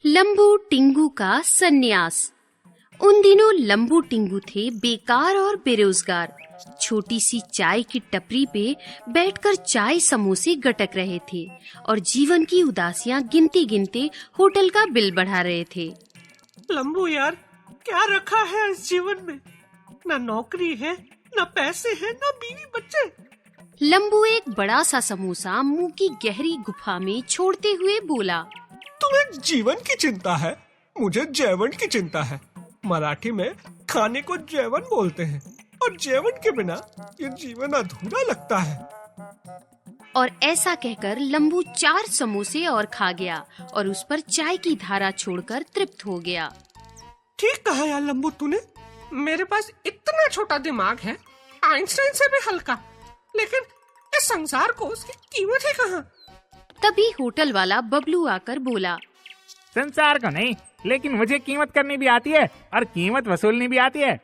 लंबू टिंगू का सन्यास। उन दिनों लंबू टिंगू थे बेकार और बेरोजगार। छोटी सी चाय की टपरी पे बैठकर चाय समोसे गटक रहे थे और जीवन की उदासियां गिनते गिनते होटल का बिल बढ़ा रहे थे। लंबू यार, क्या रखा है इस जीवन में? ना नौकरी है, ना पैसे हैं, ना बीवी बच्चे। लंबू एक बड़ा सा समोसा मुंह की गहरी गुफा में छोड़ते हुए बोला, तुम्हें जीवन की चिंता है, मुझे जैवन की चिंता है। मराठी में खाने को जैवन बोलते हैं और जैवन के बिना ये जीवन अधूरा लगता है। और ऐसा कहकर लंबू 4 समोसे और खा गया और उस पर चाय की धारा छोड़कर तृप्त हो गया। ठीक कहा यार लंबू तूने। मेरे पास इतना छोटा दिमाग है, आइंस्टाइन से भी हल्का, लेकिन इस संसार को उसकी कीमत है कहाँ? तभी होटल वाला बबलू आकर बोला, संसार को नहीं, लेकिन मुझे कीमत करनी भी आती है और कीमत वसूलनी भी आती है।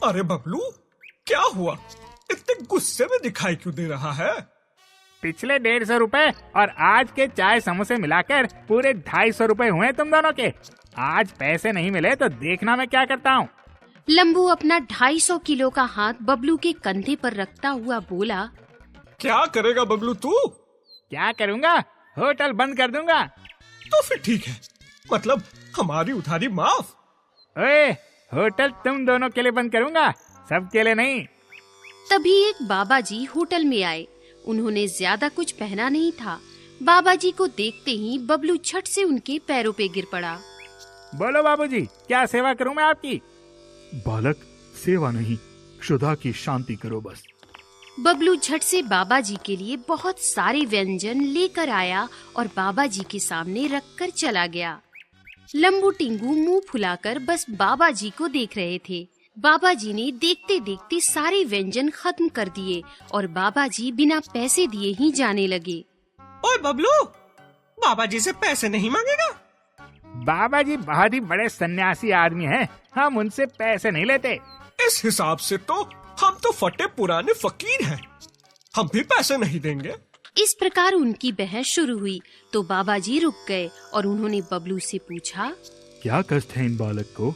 अरे बबलू, क्या हुआ? इतने गुस्से में दिखाई क्यों दे रहा है? पिछले 150 रुपए और आज के चाय समोसे मिलाकर पूरे 250 रुपए हुए तुम दोनों के। आज पैसे नहीं मिले तो देखना मैं क्या करता हूँ। लंबू अपना 250 किलो का हाथ बबलू के कंधे पर रखता हुआ बोला, क्या करेगा बबलू तू? क्या करूँगा? होटल बंद कर दूंगा। तो फिर ठीक है, मतलब हमारी उधारी माफ। ओए, होटल तुम दोनों के लिए बंद करूंगा, सबके लिए नहीं। तभी एक बाबा जी होटल में आए। उन्होंने ज्यादा कुछ पहना नहीं था। बाबा जी को देखते ही बबलू झट से उनके पैरों पे गिर पड़ा। बोलो बाबूजी, क्या सेवा करूं मैं आपकी? बालक, सेवा नहीं, क्षुधा की शांति करो बस। बबलू झट से बाबा जी के लिए बहुत सारे व्यंजन लेकर आया और बाबा जी के सामने रखकर चला गया। लंबू टिंगू मुंह फुलाकर बस बाबा जी को देख रहे थे। बाबा जी ने देखते देखते सारे व्यंजन खत्म कर दिए और बाबा जी बिना पैसे दिए ही जाने लगे। ओए बबलू, बाबा जी से पैसे नहीं मांगेगा? बाबा जी बहुत ही बड़े सन्यासी आदमी हैं, हम उनसे पैसे नहीं लेते। इस हिसाब से तो हम तो फटे पुराने फकीर हैं, हम भी पैसे नहीं देंगे। इस प्रकार उनकी बहस शुरू हुई तो बाबा जी रुक गए और उन्होंने बबलू से पूछा, क्या कष्ट है इन बालक को?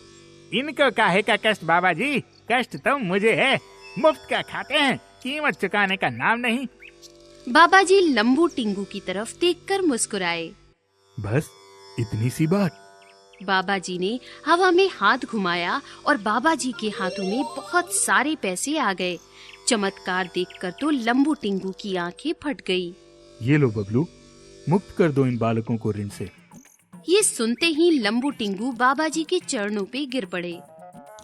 इनको काहे का कष्ट बाबा जी? कष्ट तो मुझे है, मुफ्त का खाते हैं, कीमत चुकाने का नाम नहीं। बाबा जी लंबू टिंगू की तरफ देखकर मुस्कुराए। बस इतनी सी बात? बाबा जी ने हवा में हाथ घुमाया और बाबा जी के हाथों में बहुत सारे पैसे आ गए। चमत्कार देखकर तो लंबू टिंगू की आंखें फट गई। ये लो बबलू, मुक्त कर दो इन बालकों को ऋण से। ये सुनते ही लंबू टिंगू बाबा जी के चरणों पे गिर पड़े।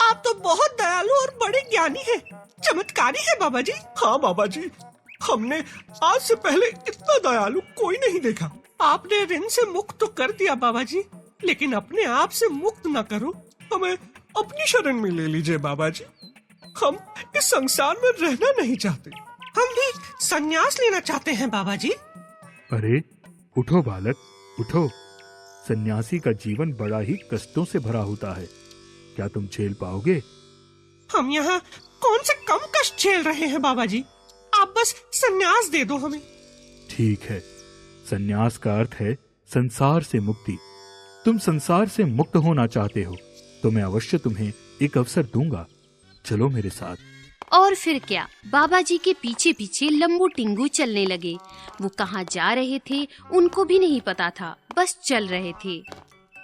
आप तो बहुत दयालु और बड़े ज्ञानी हैं, चमत्कारी है बाबा जी। हाँ बाबा जी, हमने आज से पहले इतना दयालु कोई नहीं देखा। आपने ऋण से मुक्त तो कर दिया बाबा जी, लेकिन अपने आप से मुक्त न करो, हमें अपनी शरण में ले लीजिए बाबा जी। हम इस संसार में रहना नहीं चाहते, हम भी संन्यास लेना चाहते हैं बाबा जी। अरे उठो बालक, उठो। सन्यासी का जीवन बड़ा ही कष्टों से भरा होता है, क्या तुम झेल पाओगे? हम यहाँ कौन से कम कष्ट झेल रहे हैं बाबा जी, आप बस संन्यास दे दो हमें। ठीक है, सन्यास का अर्थ है संसार से मुक्ति। तुम संसार से मुक्त होना चाहते हो तो मैं अवश्य तुम्हें एक अवसर दूंगा, चलो मेरे साथ। और फिर क्या, बाबा जी के पीछे पीछे लंबू टिंगू चलने लगे। वो कहाँ जा रहे थे उनको भी नहीं पता था, बस चल रहे थे।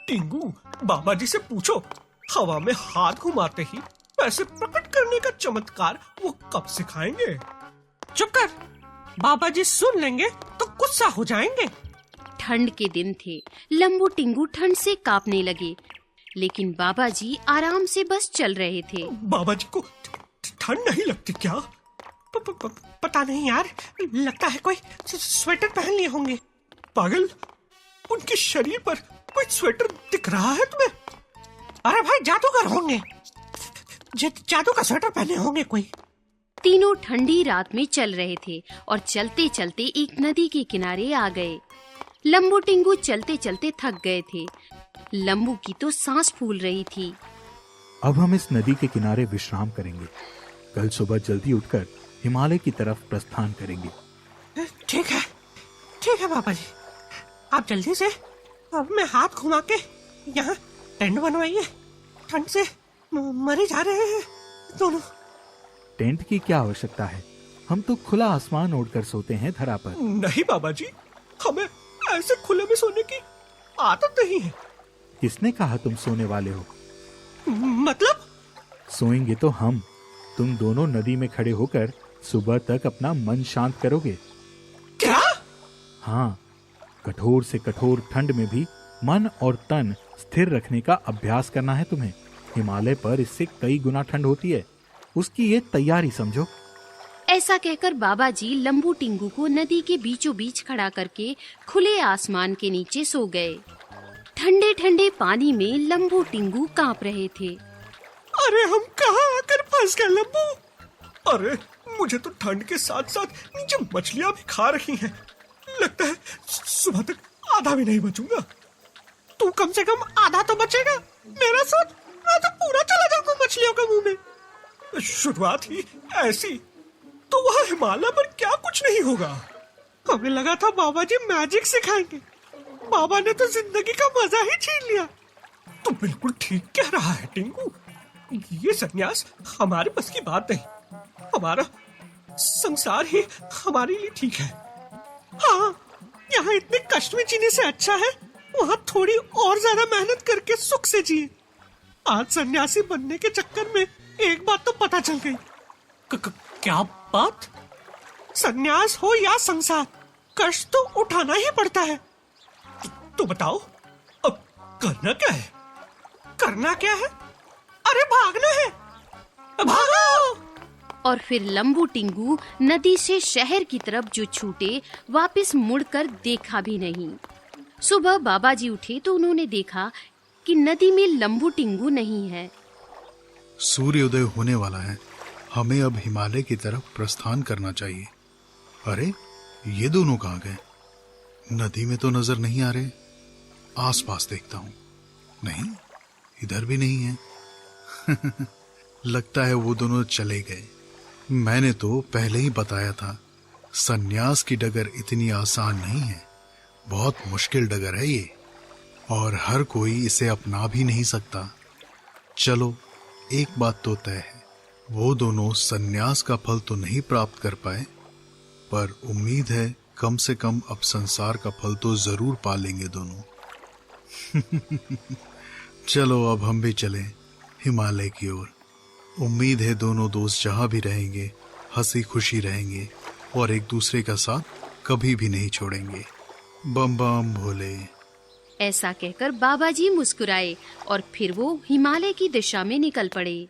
टिंगू, बाबा जी से पूछो, हवा में हाथ घुमाते ही पैसे प्रकट करने का चमत्कार वो कब सिखाएंगे? चुप कर, बाबा जी सुन लेंगे तो गुस्सा हो जाएंगे। ठंड के दिन थे, लंबू टिंगू ठंड से कांपने लगे, लेकिन बाबा जी आराम से बस चल रहे थे। बाबा जी को ठंड नहीं लगती क्या? पता नहीं यार, लगता है कोई स्वेटर पहन लिए होंगे। पागल, उनके शरीर पर कोई स्वेटर दिख रहा है तुम्हें? अरे भाई, जादूगर होंगे, जादू का स्वेटर पहने होंगे कोई। तीनों ठंडी रात में चल रहे थे और चलते चलते एक नदी के किनारे आ गए। लंबू टिंगू चलते चलते थक गए थे। लंबू की तो सांस फूल रही थी। अब हम इस नदी के किनारे विश्राम करेंगे, कल सुबह जल्दी उठकर हिमालय की तरफ प्रस्थान करेंगे। ठीक है बाबा जी, आप जल्दी से अब मैं हाथ घुमा के यहाँ टेंट बनवाइए, ठंड से मरे जा रहे हैं दोनों। टेंट की क्या आवश्यकता है, हम तो खुला आसमान ओढ़कर सोते हैं धरा पर। नहीं बाबा जी, हमें ऐसे खुले में सोने की आदत नहीं है। किसने कहा तुम सोने वाले हो? मतलब? सोएंगे तो हम, तुम दोनों नदी में खड़े होकर सुबह तक अपना मन शांत करोगे। क्या? हाँ, कठोर से कठोर ठंड में भी मन और तन स्थिर रखने का अभ्यास करना है तुम्हें। हिमालय पर इससे कई गुना ठंड होती है, उसकी ये तैयारी समझो। ऐसा कहकर बाबा जी लंबू टिंगू को नदी के बीचों बीच खड़ा करके खुले आसमान के नीचे सो गए। ठंडे ठंडे पानी में लंबू टिंगू कांप रहे थे। अरे हम कहाँ आकर फंस गए लंबू? अरे मुझे तो ठंड के साथ साथ नीचे मछलियाँ भी खा रही हैं। लगता है सुबह तक आधा भी नहीं बचूंगा। तू कम से कम आधा तो बचेगा। मेरा साथ मैं तो पूरा चला जाऊंगा मछलियों के मुंह में। शुरुआत ही ऐसी तो वहाँ हिमालय पर क्या कुछ नहीं होगा। हमें लगा था बाबा जी मैजिक सिखाएंगे, बाबा ने तो जिंदगी का मजा ही छीन लिया। तू बिल्कुल ठीक कह रहा है टिंकू, ये सन्यास हमारे बस की बात नहीं। हमारा संसार ही हमारे लिए ठीक है। हाँ, यहाँ इतने कष्ट में जीने से अच्छा है वहाँ थोड़ी और ज्यादा मेहनत करके सुख से जिए। आज सन्यासी बनने के चक्कर में एक बात तो पता चल गई। क्या बात? सन्यास हो या संसार, कष्ट तो उठाना ही पड़ता है। तो बताओ अब करना क्या है? करना क्या है? अरे भागना है, भागो! और फिर लंबू टिंगू नदी से शहर की तरफ जो छूटे, वापस मुड़कर देखा भी नहीं। सुबह बाबा जी उठे तो उन्होंने देखा कि नदी में लंबू टिंगू नहीं है। सूर्योदय होने वाला है, हमें अब हिमालय की तरफ प्रस्थान करना चाहिए। अरे ये दोनों कहाँ गए? नदी में तो नजर नहीं आ रहे। आसपास देखता हूँ, नहीं इधर भी नहीं है। लगता है वो दोनों चले गए। मैंने तो पहले ही बताया था, सन्यास की डगर इतनी आसान नहीं है, बहुत मुश्किल डगर है ये, और हर कोई इसे अपना भी नहीं सकता। चलो एक बात तो तय है, वो दोनों सन्यास का फल तो नहीं प्राप्त कर पाए, पर उम्मीद है कम से कम अब संसार का फल तो जरूर पा लेंगे दोनों। चलो अब हम भी चलें हिमालय की ओर। उम्मीद है दोनों दोस्त जहां भी रहेंगे हंसी खुशी रहेंगे और एक दूसरे का साथ कभी भी नहीं छोड़ेंगे। बम बम भोले। ऐसा कहकर बाबा जी मुस्कुराए और फिर वो हिमालय की दिशा में निकल पड़े।